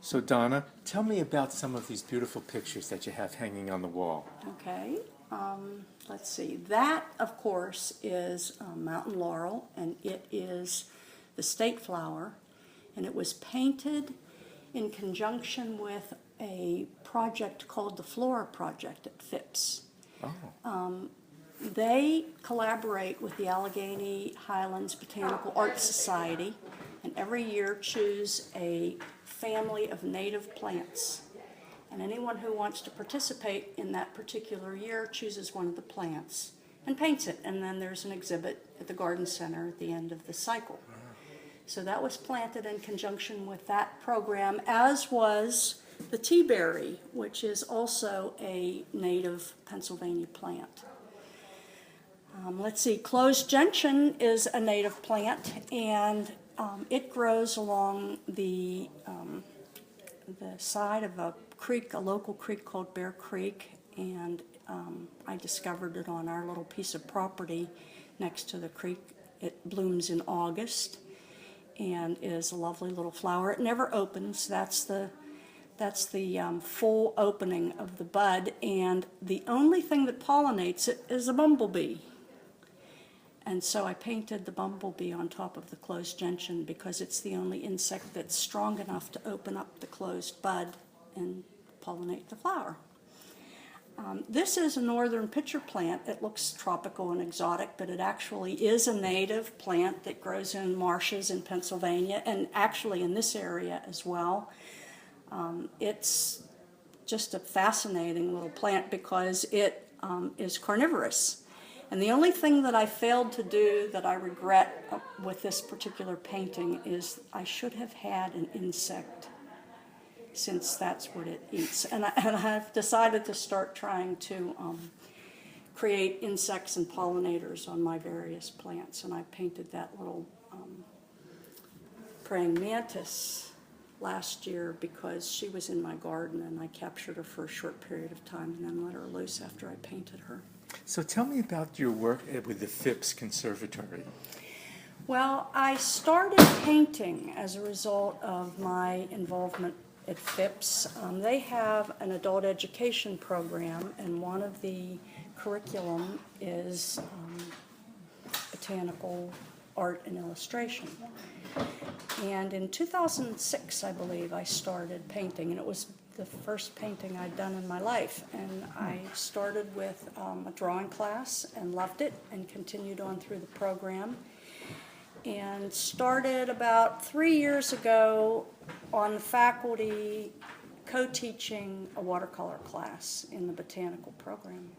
So Donna, tell me about some of these beautiful pictures that you have hanging on the wall. Okay, let's see. That, of course, is mountain laurel, and it is the state flower, and it was painted in conjunction with a project called the Flora Project at Phipps. Oh. They collaborate with the Allegheny Highlands Botanical Art Society, and every year choose a family of native plants. And anyone who wants to participate in that particular year chooses one of the plants and paints it. And then there's an exhibit at the Garden Center at the end of the cycle. So that was planted in conjunction with that program, as was the teaberry, which is also a native Pennsylvania plant. Let's see, closed gentian is a native plant, and it grows along the side of a creek, a local creek called Bear Creek, and I discovered it on our little piece of property next to the creek. It blooms in August and is a lovely little flower. It never opens. That's the full opening of the bud, and the only thing that pollinates it is a bumblebee. And so I painted the bumblebee on top of the closed gentian because it's the only insect that's strong enough to open up the closed bud and pollinate the flower. This is a northern pitcher plant. It looks tropical and exotic, but it actually is a native plant that grows in marshes in Pennsylvania and actually in this area as well. It's just a fascinating little plant because it is carnivorous. And the only thing that I failed to do that I regret with this particular painting is I should have had an insect, since that's what it eats. And I've decided to start trying to create insects and pollinators on my various plants. And I painted that little praying mantis last year because she was in my garden, and I captured her for a short period of time and then let her loose after I painted her. So tell me about your work with the Phipps Conservatory. Well, I started painting as a result of my involvement at Phipps. They have an adult education program, and one of the curriculum is botanical art and illustration. And in 2006, I believe, I started painting, and it was the first painting I'd done in my life. And I started with a drawing class and loved it and continued on through the program. And started about 3 years ago on the faculty co-teaching a watercolor class in the botanical program.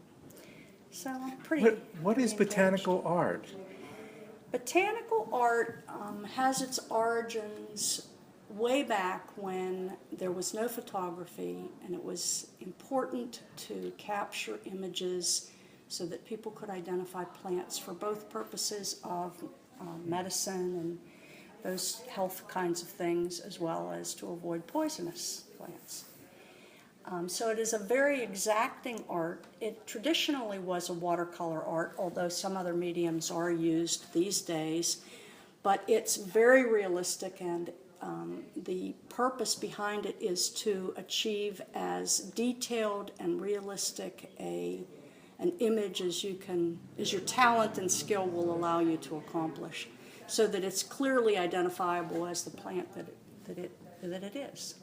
So I'm pretty What is botanical art? Botanical art has its origins way back when there was no photography, and it was important to capture images so that people could identify plants for both purposes of medicine and those health kinds of things, as well as to avoid poisonous plants. So it is a very exacting art. It traditionally was a watercolor art, although some other mediums are used these days, but it's very realistic, and the purpose behind it is to achieve as detailed and realistic an image as your talent and skill will allow you to accomplish, so that it's clearly identifiable as the plant that it is.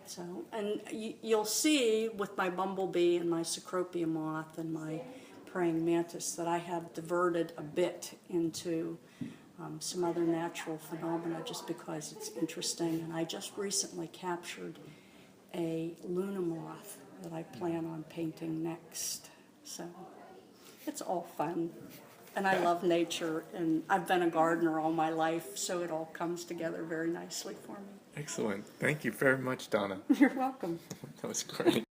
So, and you'll see with my bumblebee and my cecropia moth and my praying mantis that I have diverted a bit into some other natural phenomena just because it's interesting. And I just recently captured a Luna moth that I plan on painting next. So it's all fun. And I love nature, and I've been a gardener all my life, so it all comes together very nicely for me. Excellent. Thank you very much, Donna. You're welcome. That was great.